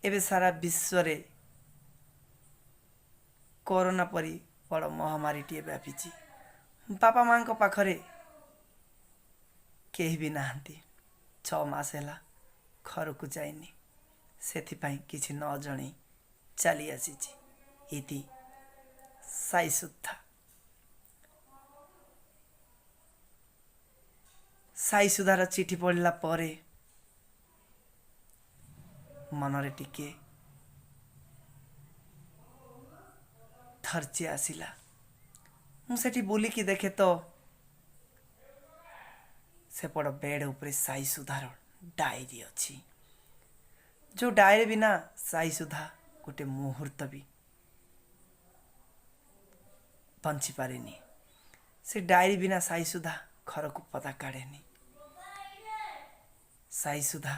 एबे सारा विश्व रे कोरोना परी बड़ महामारीटे व्यापीची। बापा माँ पाखरे केही भी नाहांती। 6 मास हैला घर को जाइनी, सेथिपाई किछि न जणी चली आसीची। इति साई सुद्धा साई सुधार चिठी पढ़ला परे मनरे टिके धैर्य आसिला। मुझे बुलिकी देखे तो सेपट बेड उपरे साई सुधार डायरी अच्छी। जो डायरी बिना साई सुधा गोटे मुहूर्त भी बंची पारेनी। से डायरी बिना साई सुधा घर को पता काढ़ेनी। साई सुधा